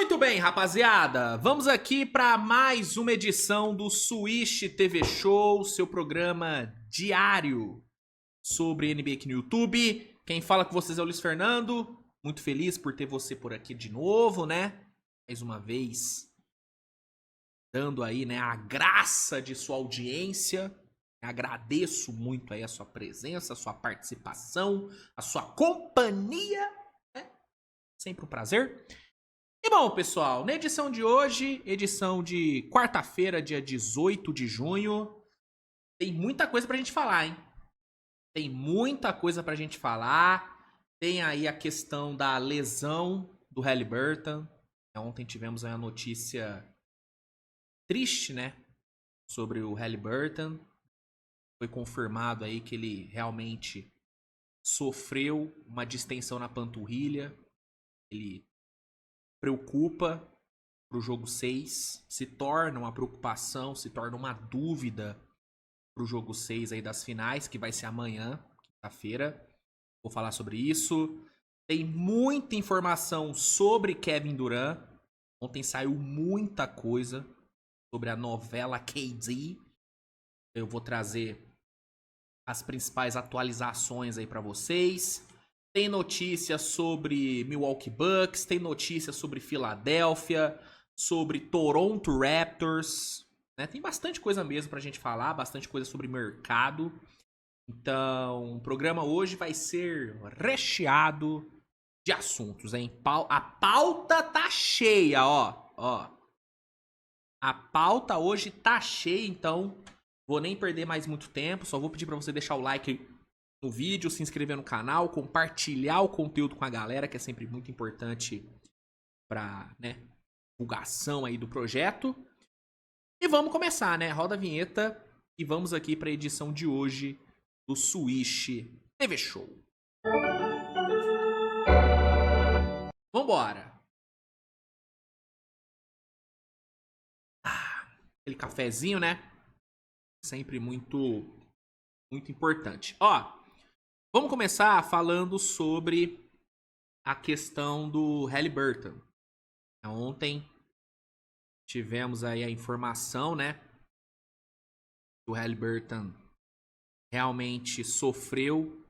Muito bem, rapaziada, vamos aqui para mais uma edição do Swish TV Show, seu programa diário sobre NBA aqui no YouTube. Quem fala com vocês é o Luiz Fernando, muito feliz por ter você por aqui de novo, né? Mais uma vez, dando aí, né, a graça de sua audiência. Agradeço muito aí a sua presença, a sua participação, a sua companhia, né? Sempre um prazer. E bom, pessoal, na edição de hoje, edição de quarta-feira, dia 18 de junho, tem muita coisa pra gente falar, hein? Tem muita coisa pra gente falar. Tem aí a questão da lesão do Haliburton. Ontem tivemos aí a notícia triste, né? Sobre o Haliburton. Foi confirmado aí que ele realmente sofreu uma distensão na panturrilha. Ele preocupa para o jogo 6, se torna uma preocupação, se torna uma dúvida para o jogo 6 aí das finais, que vai ser amanhã, quinta-feira. Vou falar sobre isso. Tem muita informação sobre Kevin Durant. Ontem saiu muita coisa sobre a novela KD. Eu vou trazer as principais atualizações aí para vocês. Tem notícias sobre Milwaukee Bucks, tem notícias sobre Filadélfia, sobre Toronto Raptors, né? Tem bastante coisa mesmo pra gente falar, bastante coisa sobre mercado. Então, o programa hoje vai ser recheado de assuntos, hein? A pauta tá cheia, ó. A pauta hoje tá cheia, então vou nem perder mais muito tempo, só vou pedir pra você deixar o like no vídeo, se inscrever no canal, compartilhar o conteúdo com a galera, que é sempre muito importante pra, né, divulgação aí do projeto. E vamos começar, né? Roda a vinheta e vamos aqui pra edição de hoje do Swish TV Show. Vambora! Aquele cafezinho, né? Sempre muito importante. Ó, vamos começar falando sobre a questão do Haliburton. Ontem tivemos aí a informação, né? Que o Haliburton realmente sofreu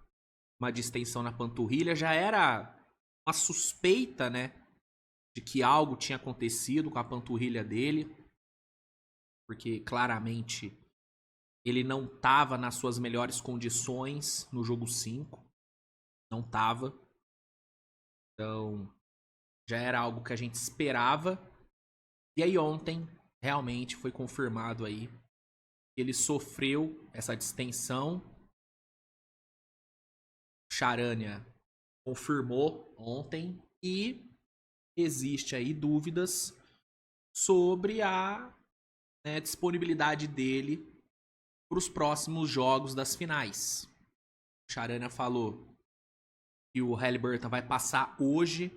uma distensão na panturrilha. Já era uma suspeita, né? De que algo tinha acontecido com a panturrilha dele. Porque claramente ele não estava nas suas melhores condições no jogo 5. Não estava. Então, já era algo que a gente esperava. E aí ontem, realmente, foi confirmado aí que ele sofreu essa distensão. Charania confirmou ontem e existe aí dúvidas sobre a, né, disponibilidade dele para os próximos jogos das finais. Charania falou que o Haliburton vai passar hoje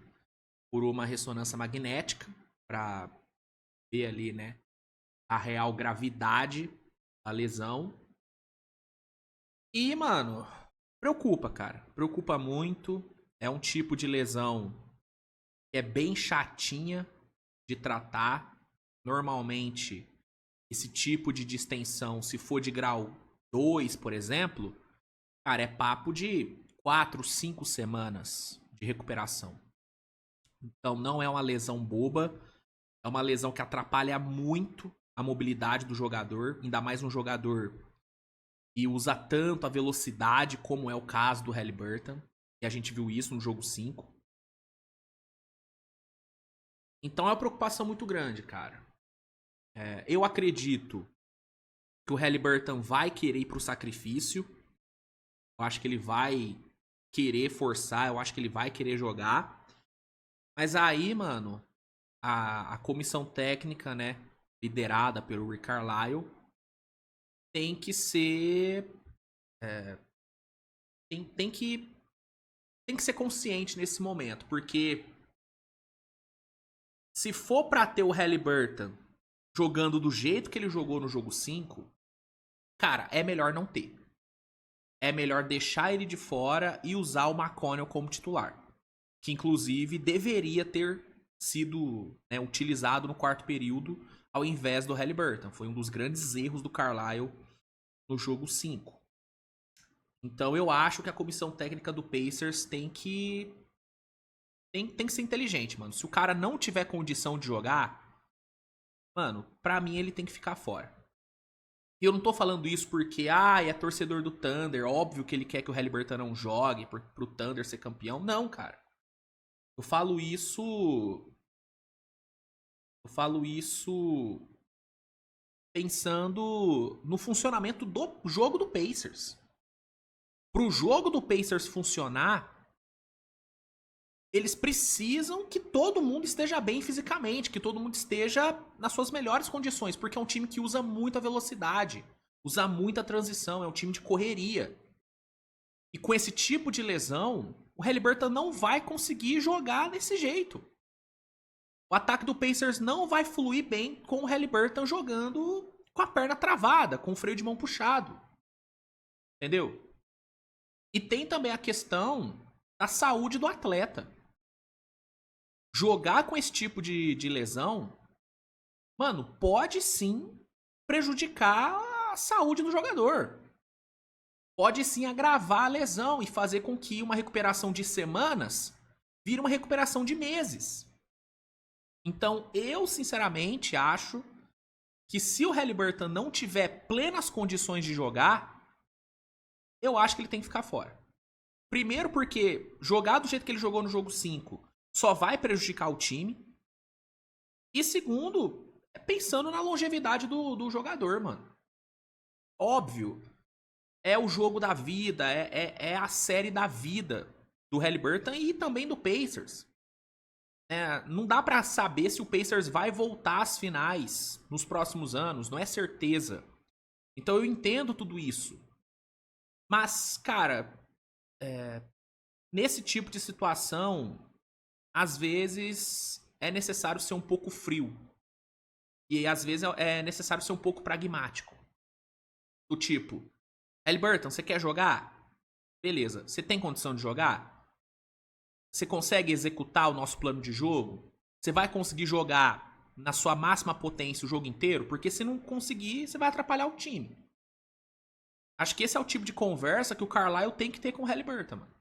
por uma ressonância magnética para ver ali, né, a real gravidade da lesão. E, mano, preocupa, cara. Preocupa muito. É um tipo de lesão que é bem chatinha de tratar. Normalmente, esse tipo de distensão, se for de grau 2, por exemplo, cara, é papo de 4, 5 semanas de recuperação. Então, não é uma lesão boba. É uma lesão que atrapalha muito a mobilidade do jogador, ainda mais um jogador que usa tanto a velocidade como é o caso do Haliburton. E a gente viu isso no jogo 5. Então é uma preocupação muito grande, cara. Eu acredito que o Haliburton vai querer ir pro sacrifício. Eu acho que ele vai querer forçar, eu acho que ele vai querer jogar. Mas aí, mano, a comissão técnica, né, liderada pelo Rick Carlisle, tem que ser... Tem que ser consciente nesse momento, porque se for pra ter o Haliburton jogando do jeito que ele jogou no jogo 5, cara, é melhor não ter. É melhor deixar ele de fora e usar o McConnell como titular. Que inclusive deveria ter sido, né, utilizado no quarto período ao invés do Haliburton. Foi um dos grandes erros do Carlisle no jogo 5. Então eu acho que a comissão técnica do Pacers tem que ser inteligente, mano. Se o cara não tiver condição de jogar, mano, pra mim ele tem que ficar fora. E eu não tô falando isso porque, é torcedor do Thunder, óbvio que ele quer que o Haliburton não jogue pro Thunder ser campeão. Não, cara. Eu falo isso pensando no funcionamento do jogo do Pacers. Pro jogo do Pacers funcionar, eles precisam que todo mundo esteja bem fisicamente, que todo mundo esteja nas suas melhores condições, porque é um time que usa muita velocidade, usa muita transição, é um time de correria. E com esse tipo de lesão, o Haliburton não vai conseguir jogar desse jeito. O ataque do Pacers não vai fluir bem com o Haliburton jogando com a perna travada, com o freio de mão puxado. Entendeu? E tem também a questão da saúde do atleta. Jogar com esse tipo de lesão, mano, pode sim prejudicar a saúde do jogador. Pode sim agravar a lesão e fazer com que uma recuperação de semanas vire uma recuperação de meses. Então, eu sinceramente acho que se o Haliburton não tiver plenas condições de jogar, eu acho que ele tem que ficar fora. Primeiro porque jogar do jeito que ele jogou no jogo 5 só vai prejudicar o time. E segundo, pensando na longevidade do jogador, mano. Óbvio, é o jogo da vida, é a série da vida do Haliburton e também do Pacers. Não dá pra saber se o Pacers vai voltar às finais nos próximos anos, não é certeza. Então eu entendo tudo isso. Mas, cara, nesse tipo de situação, às vezes é necessário ser um pouco frio. E às vezes é necessário ser um pouco pragmático. Do tipo, Haliburton, você quer jogar? Beleza. Você tem condição de jogar? Você consegue executar o nosso plano de jogo? Você vai conseguir jogar na sua máxima potência o jogo inteiro? Porque se não conseguir, você vai atrapalhar o time. Acho que esse é o tipo de conversa que o Carlisle tem que ter com o Haliburton, mano.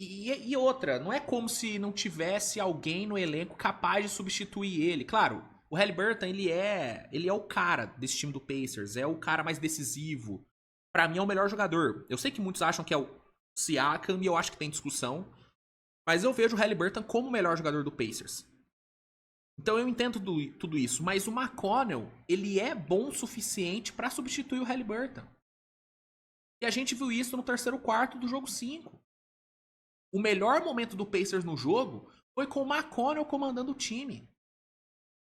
E outra, não é como se não tivesse alguém no elenco capaz de substituir ele. Claro, o Haliburton, ele é o cara desse time do Pacers, é o cara mais decisivo. Pra mim é o melhor jogador. Eu sei que muitos acham que é o Siakam e eu acho que tem discussão, mas eu vejo o Haliburton como o melhor jogador do Pacers. Então eu entendo tudo isso, mas o McConnell, ele é bom o suficiente pra substituir o Haliburton. E a gente viu isso no terceiro quarto do jogo 5. O melhor momento do Pacers no jogo foi com o McConnell comandando o time.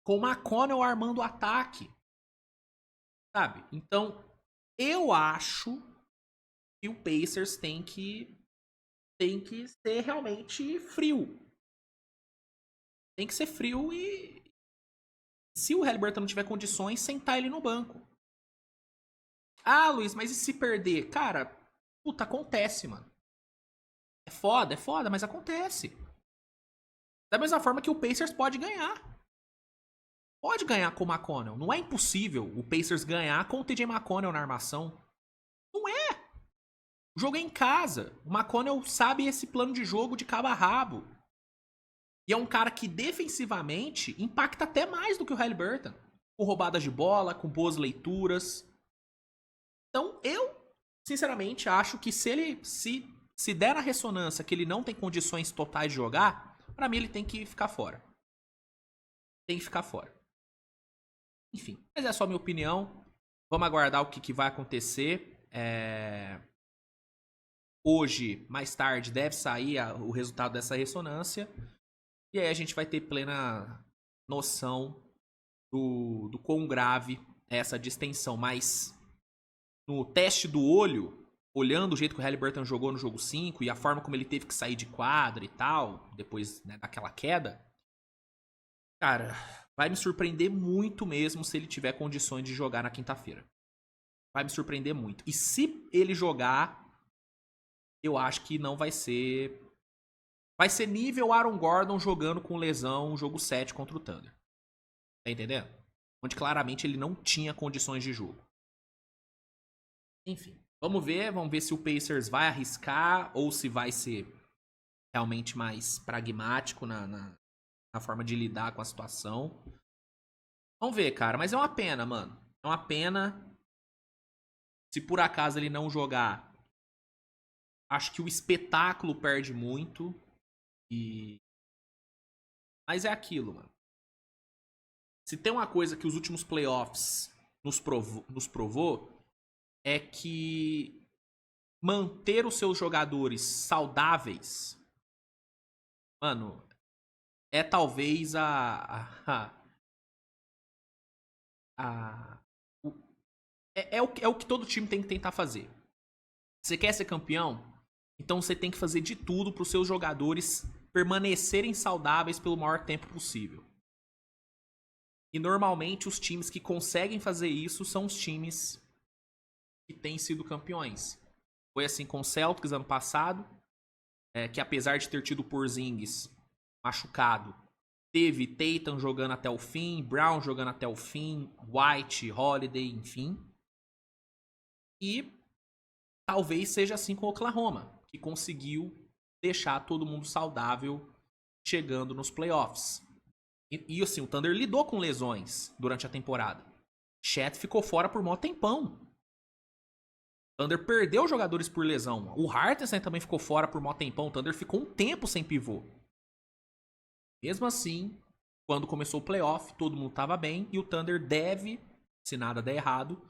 Com o McConnell armando o ataque. Sabe? Então, eu acho que o Pacers tem que ser realmente frio. Tem que ser frio e se o Haliburton não tiver condições, sentar ele no banco. Ah, Luiz, mas e se perder? Cara, puta, acontece, mano. É foda, mas acontece. Da mesma forma que o Pacers pode ganhar. Pode ganhar com o McConnell. Não é impossível o Pacers ganhar com o TJ McConnell na armação. Não é. O jogo é em casa. O McConnell sabe esse plano de jogo de cabo a rabo. E é um cara que defensivamente impacta até mais do que o Haliburton. Com roubadas de bola, com boas leituras. Então eu, sinceramente, acho que se ele se der na ressonância que ele não tem condições totais de jogar, pra mim ele tem que ficar fora. Tem que ficar fora. Enfim, mas é só minha opinião. Vamos aguardar o que vai acontecer. Hoje, mais tarde, deve sair o resultado dessa ressonância. E aí a gente vai ter plena noção do quão grave é essa distensão. Mas no teste do olho, olhando o jeito que o Haliburton jogou no jogo 5 e a forma como ele teve que sair de quadra e tal, depois, né, daquela queda, cara, vai me surpreender muito mesmo se ele tiver condições de jogar na quinta-feira. Vai me surpreender muito. E se ele jogar, eu acho que não vai ser Vai ser nível Aaron Gordon jogando com lesão jogo 7 contra o Thunder. Tá entendendo? Onde claramente ele não tinha condições de jogo. Enfim, vamos ver se o Pacers vai arriscar ou se vai ser realmente mais pragmático na forma de lidar com a situação. Vamos ver, cara, mas é uma pena, mano. É uma pena. Se por acaso ele não jogar, acho que o espetáculo perde muito. Mas é aquilo, mano. Se tem uma coisa que os últimos playoffs nos provou é que manter os seus jogadores saudáveis, mano, é talvez é o que todo time tem que tentar fazer. Você quer ser campeão? Então você tem que fazer de tudo para os seus jogadores permanecerem saudáveis pelo maior tempo possível. E normalmente os times que conseguem fazer isso são os times que têm sido campeões. Foi assim com o Celtics ano passado, que apesar de ter tido o Porzingis machucado, teve Tatum jogando até o fim, Brown jogando até o fim, White, Holiday, enfim. E talvez seja assim com o Oklahoma, que conseguiu deixar todo mundo saudável chegando nos playoffs. E assim, o Thunder lidou com lesões durante a temporada. Chet ficou fora por mó tempão. O Thunder perdeu jogadores por lesão. O Hartenstein também ficou fora por mó tempão. O Thunder ficou um tempo sem pivô. Mesmo assim, quando começou o playoff, todo mundo estava bem. E o Thunder deve, se nada der errado,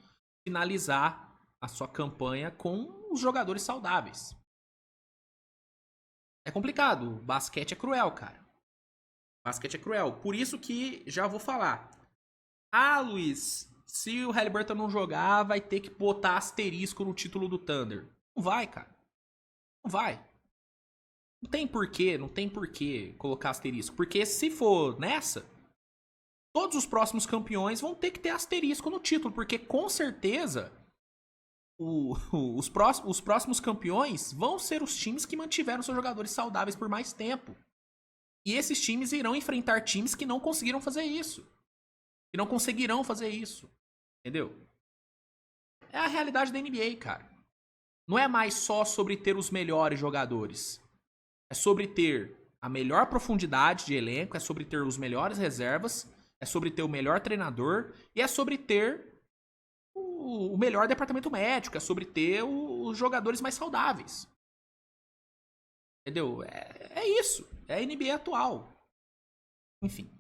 finalizar a sua campanha com os jogadores saudáveis. É complicado. O basquete é cruel, cara. Basquete é cruel. Por isso que já vou falar. Ah, Luiz, se o Haliburton não jogar, vai ter que botar asterisco no título do Thunder. Não vai, cara. Não vai. Não tem porquê colocar asterisco. Porque se for nessa, todos os próximos campeões vão ter que ter asterisco no título. Porque com certeza os próximos campeões vão ser os times que mantiveram seus jogadores saudáveis por mais tempo. E esses times irão enfrentar times que não conseguiram fazer isso. Que não conseguirão fazer isso. Entendeu? É a realidade da NBA, cara. Não é mais só sobre ter os melhores jogadores. É sobre ter a melhor profundidade de elenco, é sobre ter os melhores reservas, é sobre ter o melhor treinador e é sobre ter o melhor departamento médico, é sobre ter os jogadores mais saudáveis. Entendeu? É isso. É a NBA atual. Enfim.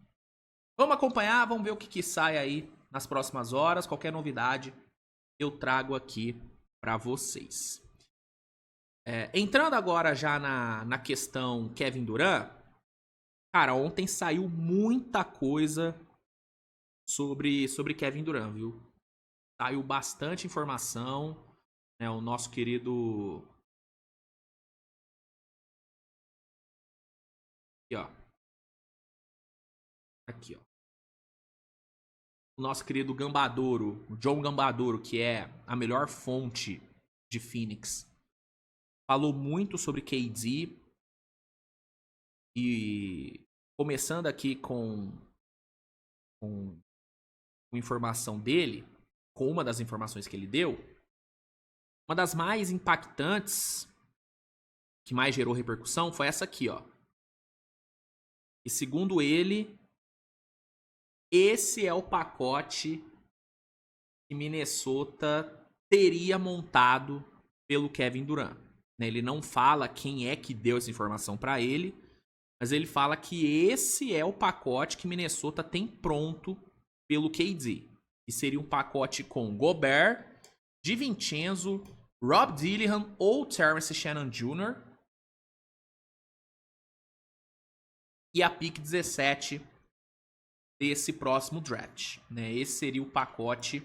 Vamos acompanhar, vamos ver o que sai aí nas próximas horas. Qualquer novidade eu trago aqui pra vocês. Entrando agora já na questão Kevin Durant. Cara, ontem saiu muita coisa sobre Kevin Durant, viu? Saiu bastante informação. Né? O nosso querido... Aqui, ó. O nosso querido Gambadoro, o John Gambadoro, que é a melhor fonte de Phoenix, falou muito sobre KD. E começando aqui com informação dele, com uma das informações que ele deu, uma das mais impactantes, que mais gerou repercussão, foi essa aqui, ó. E segundo ele, esse é o pacote que Minnesota teria montado pelo Kevin Durant. Ele não fala quem é que deu essa informação para ele, mas ele fala que esse é o pacote que Minnesota tem pronto pelo KD. Que seria um pacote com Gobert, DiVincenzo, Rob Dillingham ou Terrence Shannon Jr. E a pick 17 desse próximo draft. Né? Esse seria o pacote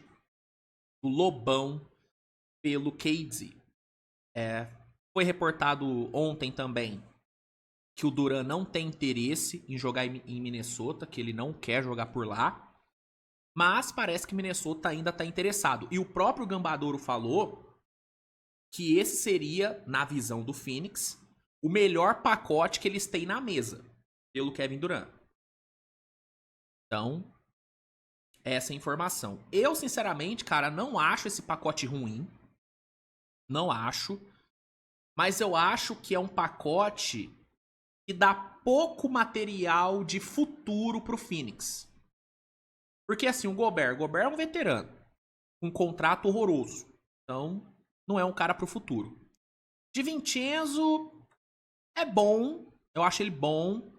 do Lobão pelo KD. Foi reportado ontem também que o Durant não tem interesse em jogar em Minnesota, que ele não quer jogar por lá. Mas parece que Minnesota ainda está interessado. E o próprio Gambadoro falou que esse seria, na visão do Phoenix, o melhor pacote que eles têm na mesa, pelo Kevin Durant. Então, essa é a informação. Eu, sinceramente, cara, não acho esse pacote ruim. Não acho. Mas eu acho que é um pacote que dá pouco material de futuro pro Phoenix. Porque assim, o Gobert é um veterano. Um contrato horroroso. Então, não é um cara pro futuro. De Vincenzo é bom. Eu acho ele bom.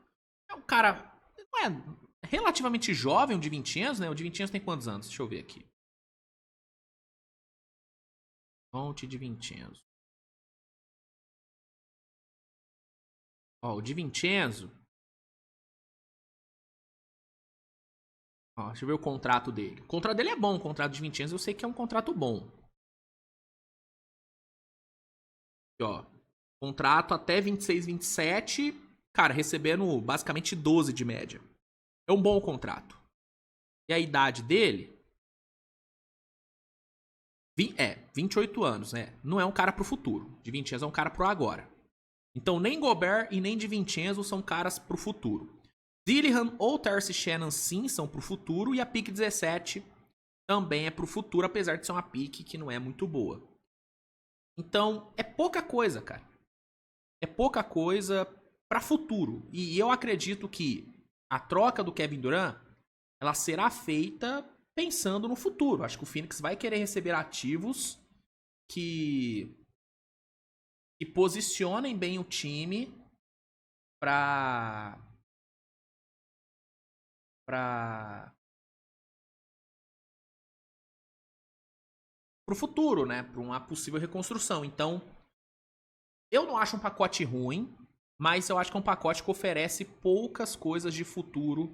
É um cara... Não é relativamente jovem o de Vincenzo, né? O de Vincenzo tem quantos anos? Deixa eu ver aqui. Fonte de Vincenzo. Ó, o de Vincenzo... Ó, deixa eu ver o contrato dele. O contrato dele é bom, o contrato de Vincenzo eu sei que é um contrato bom. Aqui, ó. Contrato até 26, 27. Cara, recebendo basicamente 12 de média. É um bom contrato. E a idade dele? 28 anos, né? Não é um cara pro futuro. De Vincenzo é um cara pro agora. Então nem Gobert e nem de Vincenzo são caras pro futuro. Dillingham ou Terce Shannon sim são pro futuro. E a pick 17 também é pro futuro, apesar de ser uma pick que não é muito boa. Então, é pouca coisa, cara. É pouca coisa pra futuro. E eu acredito que a troca do Kevin Durant, ela será feita pensando no futuro. Acho que o Phoenix vai querer receber ativos que posicionem bem o time para o futuro, né? Para uma possível reconstrução. Então, eu não acho um pacote ruim, mas eu acho que é um pacote que oferece poucas coisas de futuro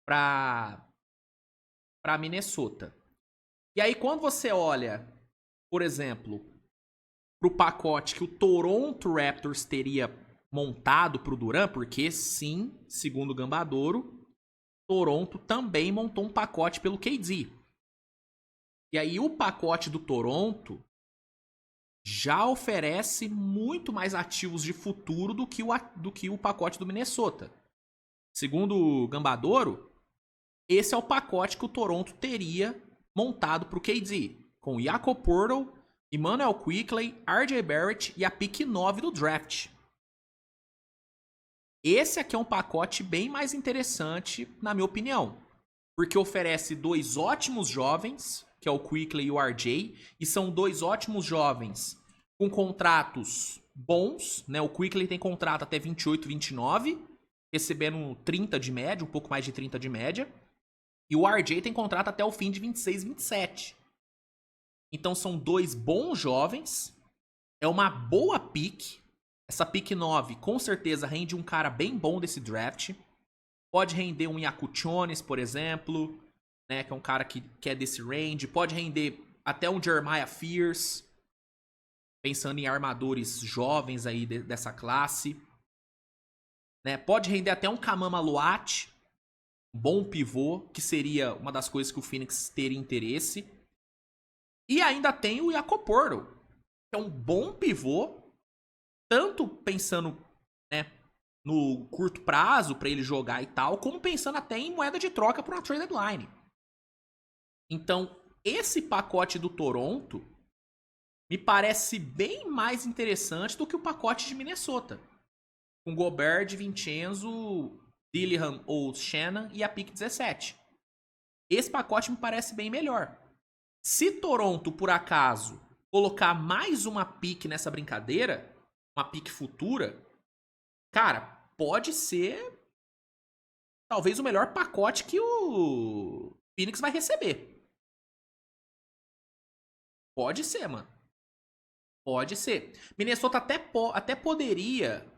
para Minnesota. E aí, quando você olha, por exemplo, para o pacote que o Toronto Raptors teria montado para o Durant, porque sim, segundo o Gambadoro, Toronto também montou um pacote pelo KD. E aí o pacote do Toronto já oferece muito mais ativos de futuro do que o pacote do Minnesota. Segundo o Gambadoro, esse é o pacote que o Toronto teria montado para o KD, com Jakob Poeltl, Immanuel Quickley, RJ Barrett e a pick 9 do draft. Esse aqui é um pacote bem mais interessante, na minha opinião, porque oferece dois ótimos jovens, que é o Quickley e o RJ, e são dois ótimos jovens com contratos bons, né? O Quickley tem contrato até 28, 29, recebendo 30 de média, um pouco mais de 30 de média, e o RJ tem contrato até o fim de 26, 27. Então são dois bons jovens, é uma boa pick. Essa pick 9 com certeza rende um cara bem bom desse draft. Pode render um Yakutionis, por exemplo, né, que é um cara que é desse range. Pode render até um Jeremiah Fears, pensando em armadores jovens aí dessa classe. Né, pode render até um Kamama Luat, um bom pivô, que seria uma das coisas que o Phoenix teria interesse. E ainda tem o Jakob Poeltl, que é um bom pivô, tanto pensando, né, no curto prazo para ele jogar e tal, como pensando até em moeda de troca para uma trade deadline. Então, esse pacote do Toronto me parece bem mais interessante do que o pacote de Minnesota, com Gobert, Vincenzo, Dillingham ou Shannon e a pick 17. Esse pacote me parece bem melhor. Se Toronto, por acaso, colocar mais uma pick nessa brincadeira, uma pick futura, cara, pode ser talvez o melhor pacote que o Phoenix vai receber. Pode ser, mano. Pode ser. Minnesota até poderia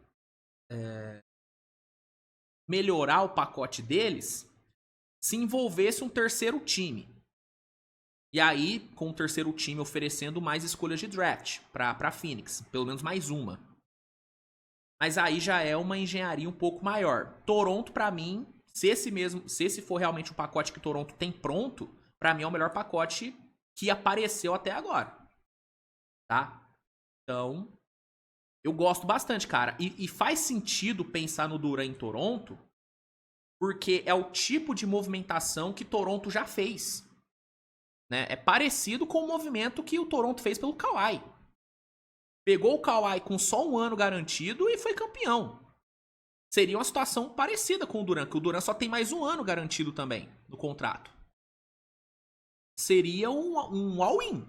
melhorar o pacote deles se envolvesse um terceiro time. E aí, com o terceiro time oferecendo mais escolhas de draft pra Phoenix. Pelo menos mais uma. Mas aí já é uma engenharia um pouco maior. Toronto, pra mim, se esse for realmente o pacote que Toronto tem pronto, pra mim é o melhor pacote que apareceu até agora. Tá? Então, Eu gosto bastante, cara. E faz sentido pensar no Durant em Toronto, porque é o tipo de movimentação que Toronto já fez. Né? É parecido com o movimento que o Toronto fez pelo Kawhi. Pegou o Kawhi com só um ano garantido e foi campeão. Seria uma situação parecida com o Durant, que o Durant só tem mais um ano garantido também no contrato. Seria um all-in.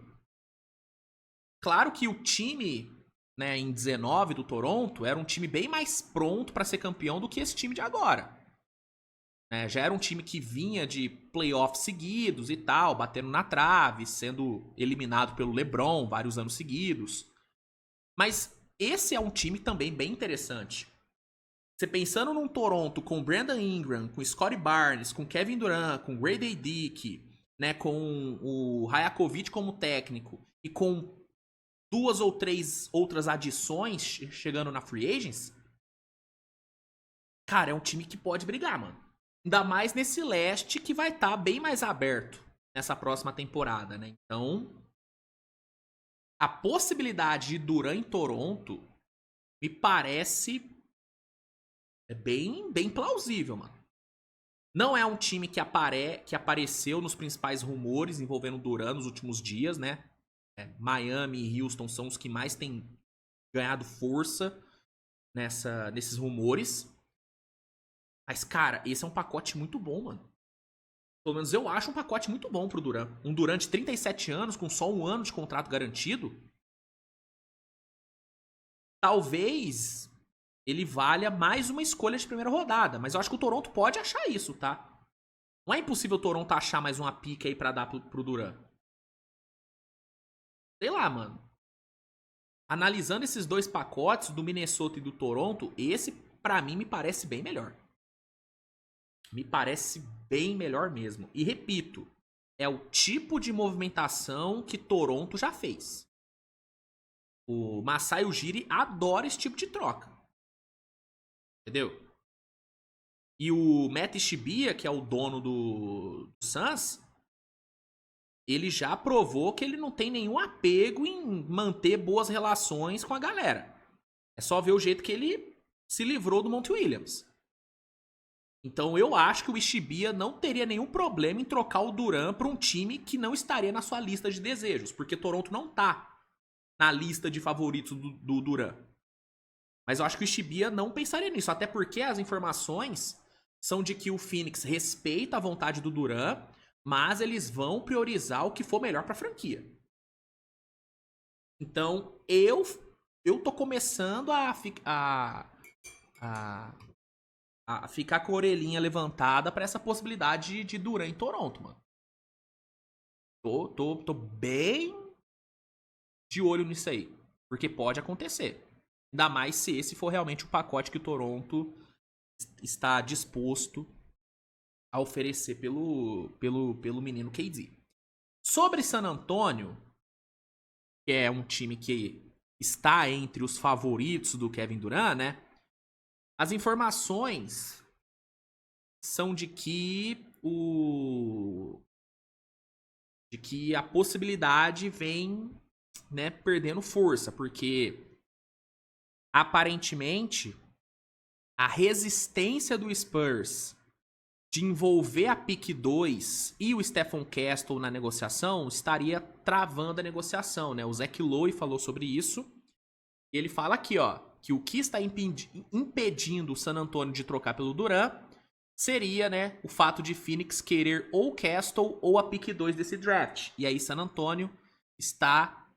Claro que o time, né, em 19 do Toronto era um time bem mais pronto para ser campeão do que esse time de agora. Já era um time que vinha de playoffs seguidos e tal, batendo na trave, sendo eliminado pelo LeBron vários anos seguidos. Mas esse é um time também bem interessante. Você pensando num Toronto com Brandon Ingram, com Scottie Barnes, com Kevin Durant, com Grady Dick, né, com o Rajakovic como técnico e com 2 ou 3 outras adições chegando na Free Agents, cara, é um time que pode brigar, mano. Ainda mais nesse leste que vai estar bem mais aberto nessa próxima temporada, né? Então, a possibilidade de Durant em Toronto me parece bem plausível, mano. Não é um time que apareceu nos principais rumores envolvendo o Durant nos últimos dias, né? Miami e Houston são os que mais têm ganhado força nesses rumores. Mas, cara, esse é um pacote muito bom, mano. Pelo menos eu acho um pacote muito bom pro Durant. Um Durant de 37 anos, com só um ano de contrato garantido. Talvez ele valha mais uma escolha de primeira rodada. Mas eu acho que o Toronto pode achar isso, tá? Não é impossível o Toronto achar mais uma pica aí pra dar pro Durant. Sei lá, mano. Analisando esses dois pacotes, do Minnesota e do Toronto, esse, pra mim, me parece bem melhor. Me parece bem melhor mesmo. E repito, é o tipo de movimentação que Toronto já fez. O Masai Ujiri adora esse tipo de troca. Entendeu? E o Matt Ishibia, que é o dono do Suns, ele já provou que ele não tem nenhum apego em manter boas relações com a galera. É só ver o jeito que ele se livrou do Monty Williams. Então eu acho que o Ishibia não teria nenhum problema em trocar o Durant para um time que não estaria na sua lista de desejos, porque Toronto não tá na lista de favoritos do Durant. Mas eu acho que o Ishibia não pensaria nisso, até porque as informações são de que o Phoenix respeita a vontade do Durant, mas eles vão priorizar o que for melhor para a franquia. Então eu tô começando a ficar com a orelhinha levantada para essa possibilidade de Durant em Toronto, mano. Tô bem de olho nisso aí, porque pode acontecer. Ainda mais se esse for realmente o pacote que o Toronto está disposto a oferecer pelo menino KD. Sobre San Antonio, que é um time que está entre os favoritos do Kevin Durant, né? As informações são de que a possibilidade vem, né, perdendo força, porque aparentemente a resistência do Spurs de envolver a pick 2 e o Stephen Castle na negociação estaria travando a negociação, né? O Zach Lowe falou sobre isso. Ele fala aqui, ó, que o que está impedindo o San Antonio de trocar pelo Durant seria, né, o fato de Phoenix querer ou o Castle ou a pick 2 desse draft. E aí San Antonio está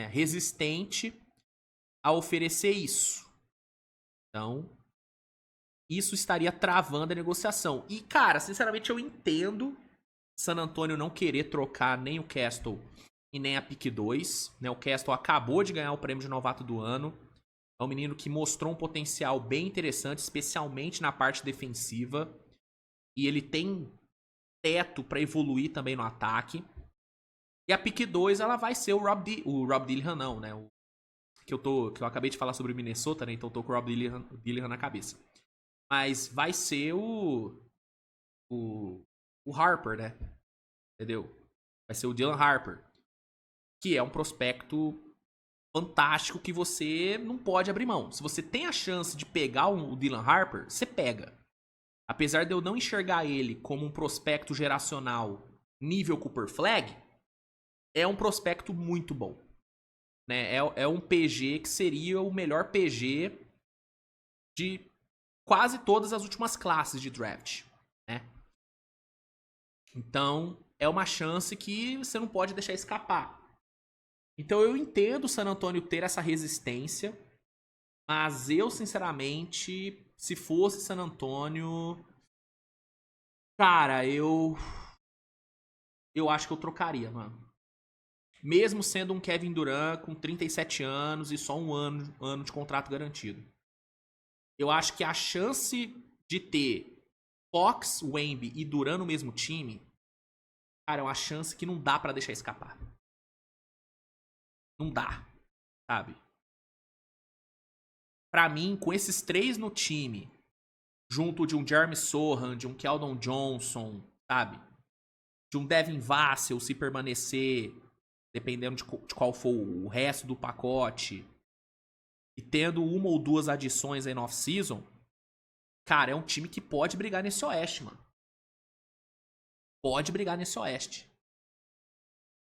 resistente a oferecer isso. Então, isso estaria travando a negociação. E, cara, sinceramente eu entendo San Antonio não querer trocar nem o Castle e nem a pick 2. Né? O Castle acabou de ganhar o prêmio de novato do ano. É um menino que mostrou um potencial bem interessante, especialmente na parte defensiva. E ele tem teto para evoluir também no ataque. E a pick 2 ela vai ser o Rob Dillingham, não, né? Que eu acabei de falar sobre o Minnesota, né? Então eu tô com o Rob Dillingham na cabeça. Mas vai ser o Harper, né? Entendeu? Vai ser o Dylan Harper. Que é um prospecto fantástico que você não pode abrir mão. Se você tem a chance de pegar o Dylan Harper, você pega. Apesar de eu não enxergar ele como um prospecto geracional nível Cooper Flag, é um prospecto muito bom. Né? É um PG que seria o melhor PG de quase todas as últimas classes de draft. Né? Então, é uma chance que você não pode deixar escapar. Então, eu entendo o San Antonio ter essa resistência, mas eu, sinceramente, se fosse San Antonio, cara, eu acho que eu trocaria, mano. Mesmo sendo um Kevin Durant com 37 anos e só um ano de contrato garantido. Eu acho que a chance de ter Fox, Wemby e Durant no mesmo time, cara, é uma chance que não dá pra deixar escapar. Não dá, sabe? Pra mim, com esses três no time, junto de um Jeremy Sohan, de um Keldon Johnson, sabe? De um Devin Vassell se permanecer, dependendo de qual for o resto do pacote, e tendo uma ou duas adições aí no off-season, cara, é um time que pode brigar nesse oeste, mano. Pode brigar nesse oeste.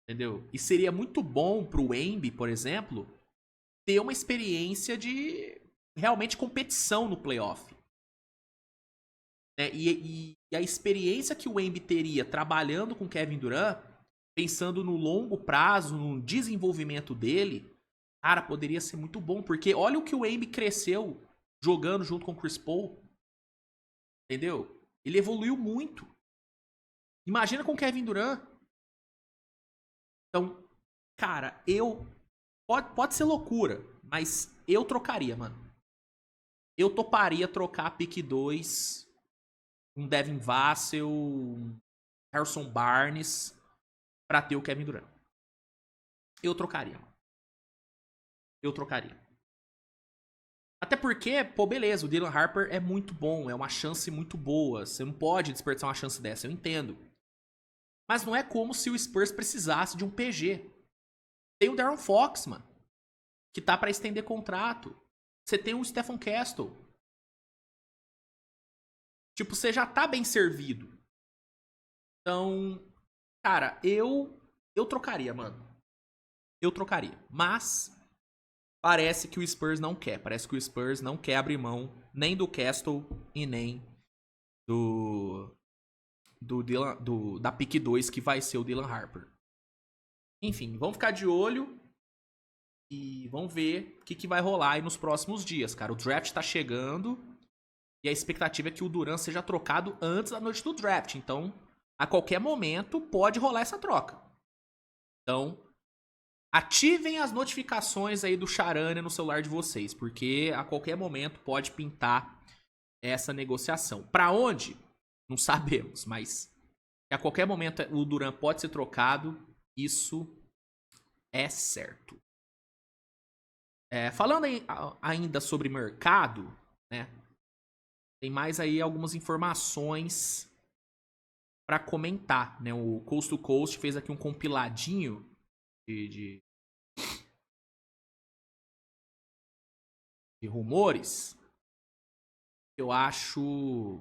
Entendeu? E seria muito bom pro Wemby, por exemplo, ter uma experiência de realmente competição no playoff. E a experiência que o Wemby teria trabalhando com Kevin Durant, pensando no longo prazo, no desenvolvimento dele, cara, poderia ser muito bom. Porque olha o que o Wemby cresceu jogando junto com o Chris Paul. Entendeu? Ele evoluiu muito. Imagina com o Kevin Durant. Então, cara, pode ser loucura, mas eu trocaria, mano. Eu toparia trocar a pick 2, um Devin Vassell, um Harrison Barnes, pra ter o Kevin Durant. Eu trocaria, mano. Eu trocaria. Até porque, pô, beleza, o Dylan Harper é muito bom, é uma chance muito boa. Você não pode desperdiçar uma chance dessa, eu entendo. Mas não é como se o Spurs precisasse de um PG. Tem o Darren Fox, mano, que tá pra estender contrato. Você tem o Stephen Castle. Tipo, você já tá bem servido. Então, cara, eu trocaria, mano. Eu trocaria. Mas parece que o Spurs não quer. Parece que o Spurs não quer abrir mão nem do Castle e nem da pick 2, que vai ser o Dylan Harper. Enfim, vamos ficar de olho e vamos ver o que vai rolar aí nos próximos dias, cara. O draft tá chegando e a expectativa é que o Durant seja trocado antes da noite do draft. Então, a qualquer momento pode rolar essa troca. Então, ativem as notificações aí do Charania no celular de vocês, porque a qualquer momento pode pintar essa negociação. Pra onde? Não sabemos, mas a qualquer momento o Durant pode ser trocado, isso é certo. Falando ainda sobre mercado, né? Tem mais aí algumas informações para comentar, né? O Coast to Coast fez aqui um compiladinho de rumores que eu acho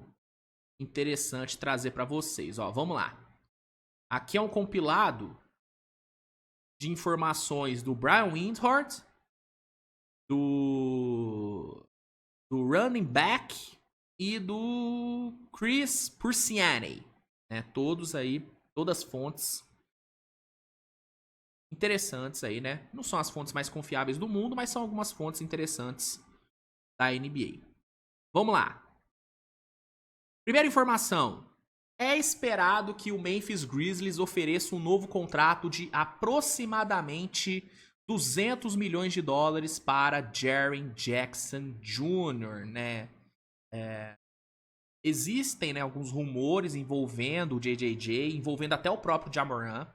interessante trazer para vocês. Ó, vamos lá. Aqui é um compilado de informações do Brian Windhorst, do running back e do Chris Pursiani, né? Todas fontes interessantes aí, né? Não são as fontes mais confiáveis do mundo, mas são algumas fontes interessantes da NBA. Vamos lá. Primeira informação. É esperado que o Memphis Grizzlies ofereça um novo contrato de aproximadamente 200 milhões de dólares para Jaren Jackson Jr., né? Existem, né, alguns rumores envolvendo o JJJ, envolvendo até o próprio Ja Morant.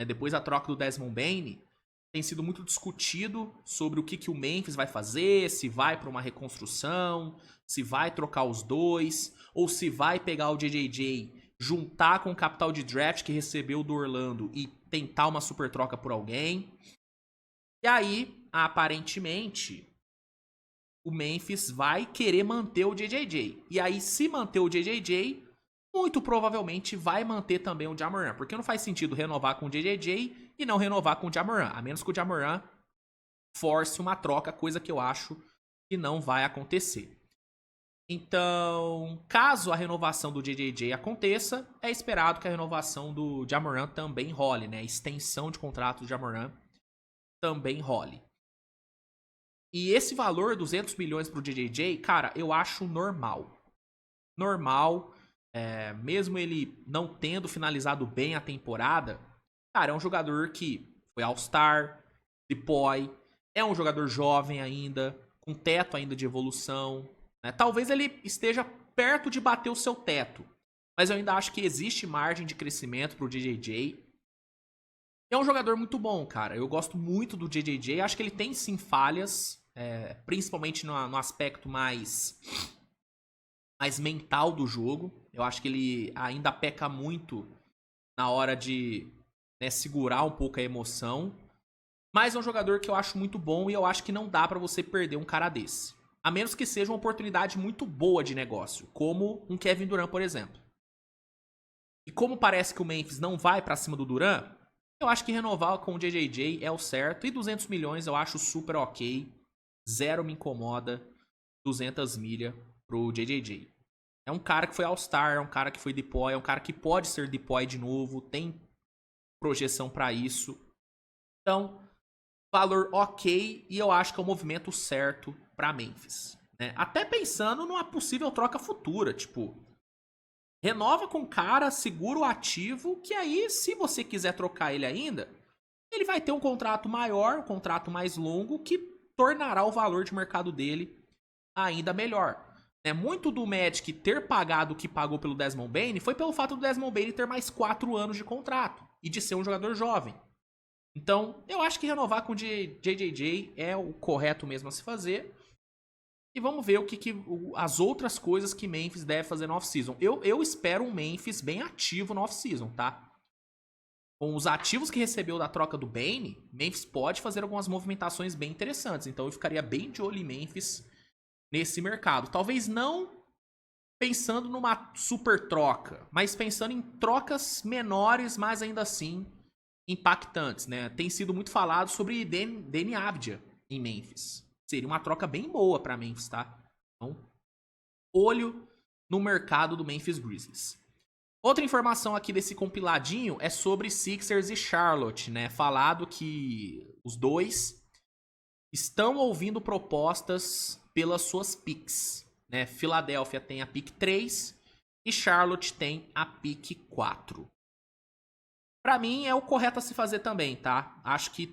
Depois da troca do Desmond Bane, tem sido muito discutido sobre o que o Memphis vai fazer, se vai para uma reconstrução, se vai trocar os dois, ou se vai pegar o JJJ, juntar com o capital de draft que recebeu do Orlando e tentar uma super troca por alguém. E aí, aparentemente, o Memphis vai querer manter o JJJ. E aí, se manter o JJJ, muito provavelmente vai manter também o Ja Morant. Porque não faz sentido renovar com o JJJ e não renovar com o Ja Morant. A menos que o Ja Morant force uma troca, coisa que eu acho que não vai acontecer. Então, caso a renovação do JJJ aconteça, é esperado que a renovação do Ja Morant também role, né? A extensão de contrato do Ja Morant também role. E esse valor, 200 milhões pro JJJ, cara, eu acho normal. Normal, mesmo ele não tendo finalizado bem a temporada, cara, é um jogador que foi All-Star, DPOY, é um jogador jovem ainda, com teto ainda de evolução, né? Talvez ele esteja perto de bater o seu teto, mas eu ainda acho que existe margem de crescimento pro JJJ. É um jogador muito bom, cara. Eu gosto muito do JJJ. Acho que ele tem sim falhas, principalmente no aspecto mais mental do jogo. Eu acho que ele ainda peca muito na hora de, né, segurar um pouco a emoção. Mas é um jogador que eu acho muito bom e eu acho que não dá pra você perder um cara desse. A menos que seja uma oportunidade muito boa de negócio, como um Kevin Durant, por exemplo. E como parece que o Memphis não vai pra cima do Durant, eu acho que renovar com o JJJ é o certo. E 200 milhões eu acho super ok. Zero me incomoda. 200 milha pro JJJ. É um cara que foi All-Star, é um cara que foi DPOY, é um cara que pode ser DPOY de novo. Tem projeção pra isso. Então, valor ok. E eu acho que é o movimento certo pra Memphis, né? Até pensando numa possível troca futura. Tipo, renova com o cara, segura o ativo, que aí, se você quiser trocar ele ainda, ele vai ter um contrato maior, um contrato mais longo, que tornará o valor de mercado dele ainda melhor. Muito do Magic ter pagado o que pagou pelo Desmond Bane foi pelo fato do Desmond Bane ter mais 4 anos de contrato e de ser um jogador jovem. Então, eu acho que renovar com o JJJ é o correto mesmo a se fazer. E vamos ver as outras coisas que Memphis deve fazer no off-season. Eu espero um Memphis bem ativo no off-season, tá? Com os ativos que recebeu da troca do Bane, Memphis pode fazer algumas movimentações bem interessantes. Então eu ficaria bem de olho em Memphis nesse mercado. Talvez não pensando numa super troca, mas pensando em trocas menores, mas ainda assim impactantes, né? Tem sido muito falado sobre Deni Avdija em Memphis. Seria uma troca bem boa para Memphis, tá? Então, olho no mercado do Memphis Grizzlies. Outra informação aqui desse compiladinho é sobre Sixers e Charlotte, né? Falado que os dois estão ouvindo propostas pelas suas picks, né? Philadelphia tem a pick 3 e Charlotte tem a pick 4. Pra mim é o correto a se fazer também, tá? Acho que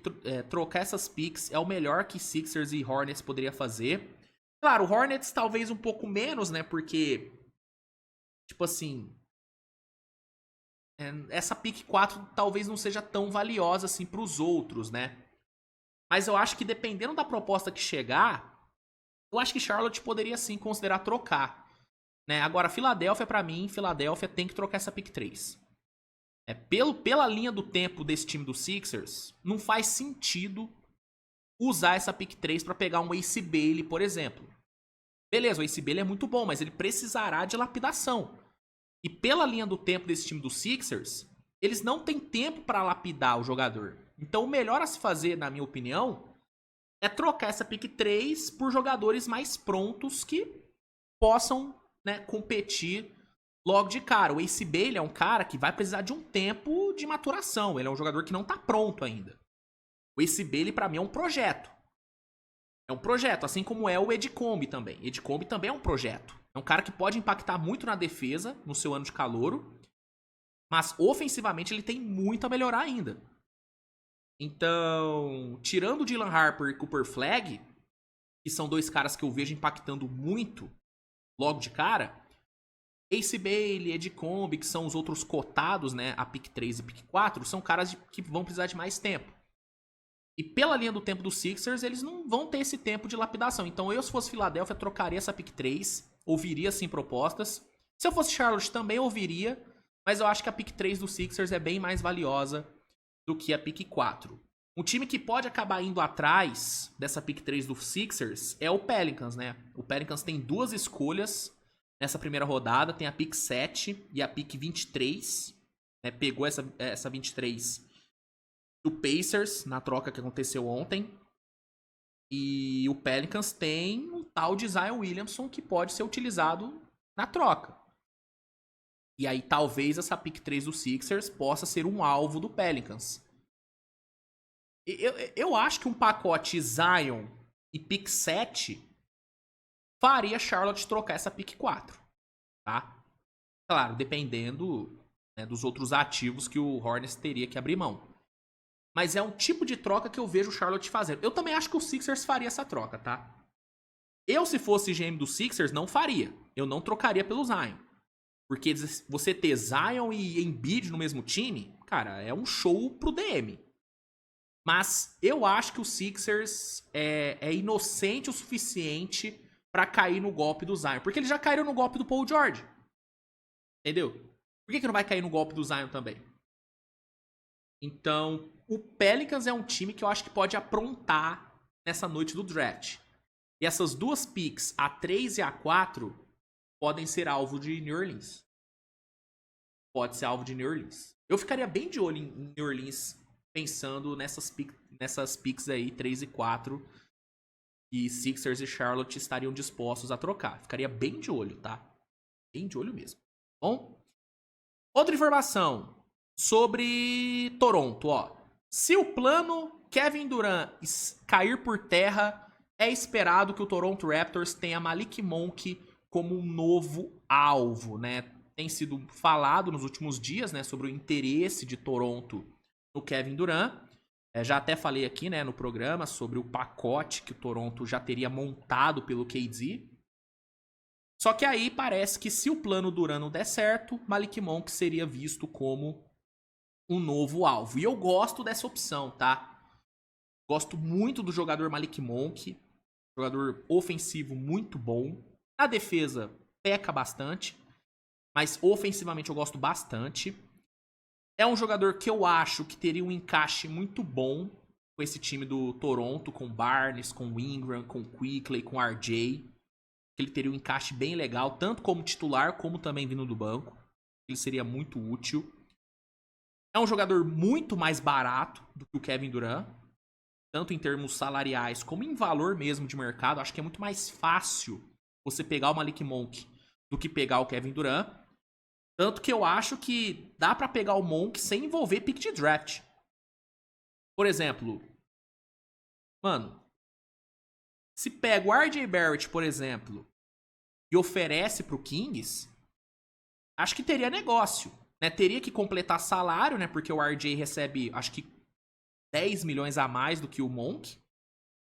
trocar essas picks é o melhor que Sixers e Hornets poderia fazer. Claro, o Hornets talvez um pouco menos, né? Porque, tipo assim, essa pick 4 talvez não seja tão valiosa assim pros outros, né? Mas eu acho que dependendo da proposta que chegar, eu acho que Charlotte poderia sim considerar trocar, né? Agora, Philadelphia, pra mim, Philadelphia tem que trocar essa pick 3. Pela linha do tempo desse time do Sixers, não faz sentido usar essa pick 3 para pegar um Ace Bailey, por exemplo. Beleza, o Ace Bailey é muito bom, mas ele precisará de lapidação. E pela linha do tempo desse time do Sixers, eles não têm tempo para lapidar o jogador. Então o melhor a se fazer, na minha opinião, é trocar essa pick 3 por jogadores mais prontos que possam, né, competir logo de cara. O Ace Bailey é um cara que vai precisar de um tempo de maturação. Ele é um jogador que não tá pronto ainda. O Ace Bailey, pra mim, é um projeto. É um projeto, assim como é o Edcombe também. Edcombe também é um projeto. É um cara que pode impactar muito na defesa, no seu ano de calouro. Mas, ofensivamente, ele tem muito a melhorar ainda. Então, tirando o Dylan Harper e Cooper Flagg, que são dois caras que eu vejo impactando muito logo de cara, Ace Bailey, Edcombe, que são os outros cotados, né, a pick 3 e pick 4, são caras que vão precisar de mais tempo. E pela linha do tempo dos Sixers, eles não vão ter esse tempo de lapidação. Então eu, se fosse Philadelphia, trocaria essa pick 3, ouviria sim propostas. Se eu fosse Charlotte, também ouviria, mas eu acho que a pick 3 do Sixers é bem mais valiosa do que a pick 4. Um time que pode acabar indo atrás dessa pick 3 do Sixers é o Pelicans, né? O Pelicans tem 2 escolhas nessa primeira rodada. Tem a pick 7 e a pick 23. Né? Pegou essa 23 do Pacers na troca que aconteceu ontem. E o Pelicans tem um tal de Zion Williamson que pode ser utilizado na troca. E aí talvez essa pick 3 do Sixers possa ser um alvo do Pelicans. Eu acho que um pacote Zion e pick 7 faria Charlotte trocar essa pick 4, tá? Claro, dependendo, né, dos outros ativos que o Hornets teria que abrir mão. Mas é um tipo de troca que eu vejo o Charlotte fazendo. Eu também acho que o Sixers faria essa troca, tá? Eu, se fosse GM do Sixers, não faria. Eu não trocaria pelo Zion. Porque você ter Zion e Embiid no mesmo time, cara, é um show pro DM. Mas eu acho que o Sixers é inocente o suficiente pra cair no golpe do Zion. Porque eles já caíram no golpe do Paul George. Entendeu? Por que não vai cair no golpe do Zion também? Então, o Pelicans é um time que eu acho que pode aprontar nessa noite do draft. E essas 2 picks, a 3 e a 4, podem ser alvo de New Orleans. Pode ser alvo de New Orleans. Eu ficaria bem de olho em New Orleans pensando nessas picks aí, 3 e 4, que Sixers e Charlotte estariam dispostos a trocar. Ficaria bem de olho, tá? Bem de olho mesmo. Bom? Outra informação sobre Toronto, ó. Se o plano Kevin Durant cair por terra, é esperado que o Toronto Raptors tenha Malik Monk como um novo alvo, né? Tem sido falado nos últimos dias, né, sobre o interesse de Toronto no Kevin Durant. Já até falei aqui, né, no programa sobre o pacote que o Toronto já teria montado pelo KD. Só que aí parece que se o plano Durant não der certo, Malik Monk seria visto como um novo alvo. E eu gosto dessa opção, tá? Gosto muito do jogador Malik Monk. Jogador ofensivo muito bom. Na defesa, peca bastante. Mas ofensivamente eu gosto bastante. É um jogador que eu acho que teria um encaixe muito bom com esse time do Toronto, com Barnes, com Ingram, com Quickley, com RJ. Ele teria um encaixe bem legal, tanto como titular, como também vindo do banco. Ele seria muito útil. É um jogador muito mais barato do que o Kevin Durant, tanto em termos salariais como em valor mesmo de mercado. Acho que é muito mais fácil você pegar o Malik Monk do que pegar o Kevin Durant. Tanto que eu acho que dá pra pegar o Monk sem envolver pick de draft. Por exemplo, mano, se pega o RJ Barrett, por exemplo, e oferece pro Kings, acho que teria negócio. Né? Teria que completar salário, né? Porque o RJ recebe, acho que 10 milhões a mais do que o Monk.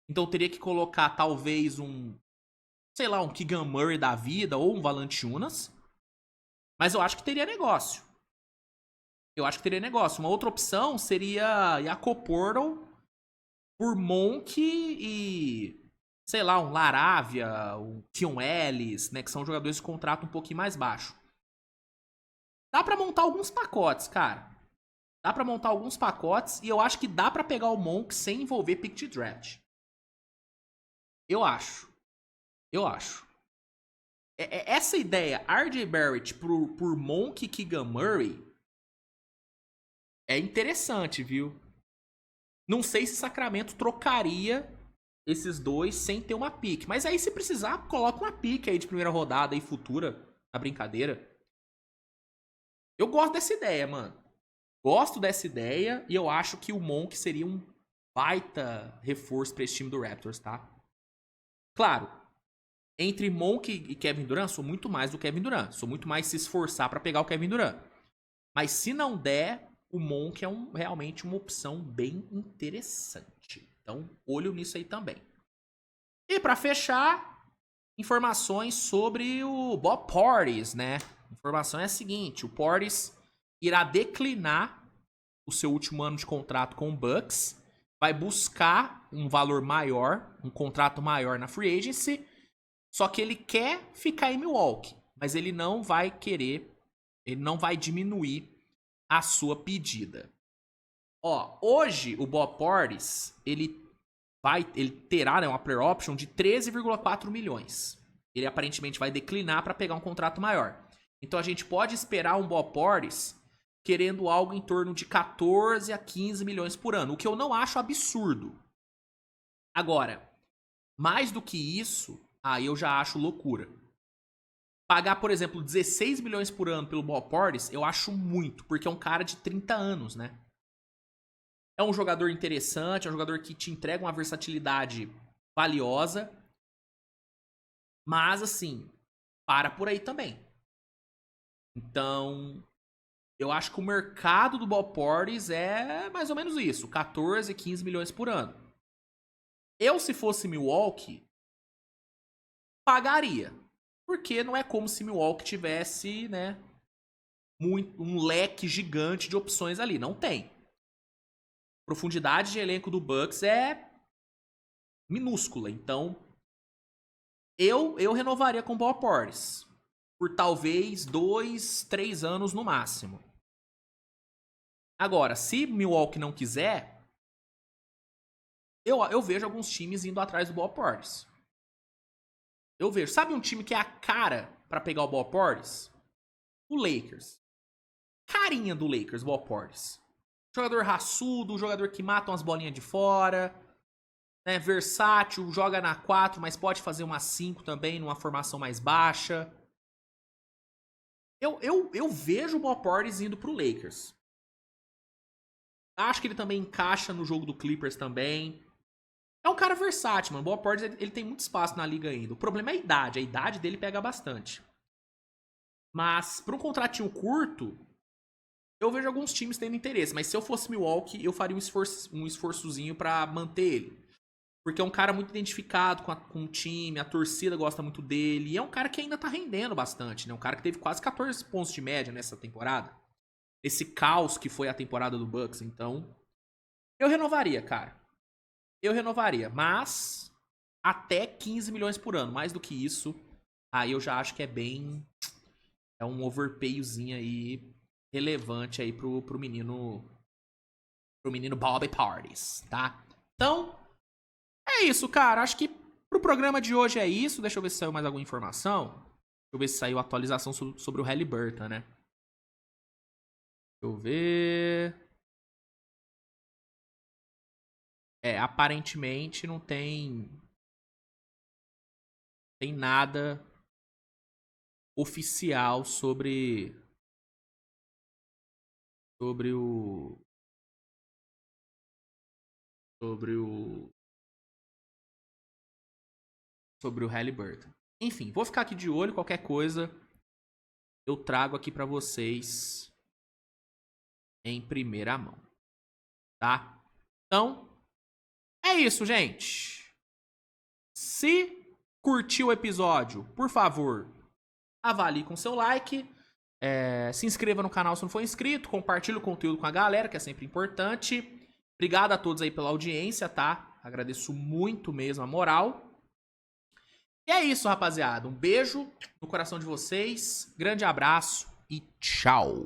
Então teria que colocar talvez sei lá, um Keegan Murray da vida ou um Valanciunas. Mas eu acho que teria negócio. Uma outra opção seria Jakob Poeltl por Monk e, sei lá, um Laravia, um Keon Ellis, né? Que são jogadores de contrato um pouquinho mais baixo. Dá pra montar alguns pacotes, cara. Dá pra montar alguns pacotes e eu acho que dá pra pegar o Monk sem envolver pick de draft. Eu acho. Essa ideia, RJ Barrett por Monk e Keegan Murray, é interessante, viu? Não sei se Sacramento trocaria esses dois sem ter uma pick. Mas aí, se precisar, coloca uma pick aí de primeira rodada aí futura, na brincadeira. Eu gosto dessa ideia, mano. Gosto dessa ideia e eu acho que o Monk seria um baita reforço pra esse time do Raptors, tá? Claro, entre Monk e Kevin Durant, sou muito mais do Kevin Durant. Sou muito mais se esforçar pra pegar o Kevin Durant. Mas se não der, o Monk é realmente uma opção bem interessante. Então, olho nisso aí também. E pra fechar, informações sobre o Bob Portis, né? A informação é a seguinte, o Portis irá declinar o seu último ano de contrato com o Bucks, vai buscar um valor maior, um contrato maior na free agency, só que ele quer ficar em Milwaukee, mas ele não vai querer, ele não vai diminuir a sua pedida. Ó, hoje o Bob Portis, ele terá, né, uma player option de 13,4 milhões. Ele aparentemente vai declinar para pegar um contrato maior. Então a gente pode esperar um Bob Portis querendo algo em torno de 14 a 15 milhões por ano, o que eu não acho absurdo. Agora, mais do que isso, aí eu já acho loucura. Pagar, por exemplo, 16 milhões por ano pelo Bob Portis, eu acho muito, porque é um cara de 30 anos, né? É um jogador interessante, é um jogador que te entrega uma versatilidade valiosa. Mas, assim, para por aí também. Então, eu acho que o mercado do Bob Portis é mais ou menos isso. 14, 15 milhões por ano. Eu, se fosse Milwaukee, pagaria. Porque não é como se Milwaukee tivesse, né, um leque gigante de opções ali. Não tem. A profundidade de elenco do Bucks é minúscula. Então, eu renovaria com o Bob Portis. Por talvez 2, 3 anos no máximo. Agora, se Milwaukee não quiser, eu vejo alguns times indo atrás do Bob Portis. Eu vejo. Sabe um time que é a cara pra pegar o Bob Portis? O Lakers. Carinha do Lakers, Bob Portis. Jogador raçudo, jogador que mata umas bolinhas de fora, né, versátil, joga na 4, mas pode fazer uma 5 também, numa formação mais baixa. Eu vejo o Bob Portis indo pro Lakers. Acho que ele também encaixa no jogo do Clippers também. É um cara versátil, mano. O Bob Portis, ele tem muito espaço na liga ainda. O problema é a idade. A idade dele pega bastante. Mas, pra um contratinho curto, eu vejo alguns times tendo interesse. Mas se eu fosse Milwaukee, eu faria um esforçozinho pra manter ele. Porque é um cara muito identificado com o time, a torcida gosta muito dele. E é um cara que ainda tá rendendo bastante, né? Um cara que teve quase 14 pontos de média nessa temporada. Esse caos que foi a temporada do Bucks. Então, eu renovaria, cara. Eu renovaria. Mas, até 15 milhões por ano. Mais do que isso, aí eu já acho que é bem... É um overpayzinho aí relevante aí pro menino... Pro menino Bobby Portis, tá? Então... É isso, cara. Acho que pro programa de hoje é isso. Deixa eu ver se saiu mais alguma informação. Deixa eu ver se saiu atualização sobre o Haliburton, né? Deixa eu ver. Aparentemente não tem nada oficial sobre o Haliburton. Enfim, vou ficar aqui de olho. Qualquer coisa eu trago aqui pra vocês em primeira mão, tá? Então, é isso, gente. Se curtiu o episódio, por favor, avalie com seu like. Se inscreva no canal se não for inscrito. Compartilhe o conteúdo com a galera, que é sempre importante. Obrigado a todos aí pela audiência, tá? Agradeço muito mesmo a moral. E é isso, rapaziada. Um beijo no coração de vocês. Grande abraço e tchau.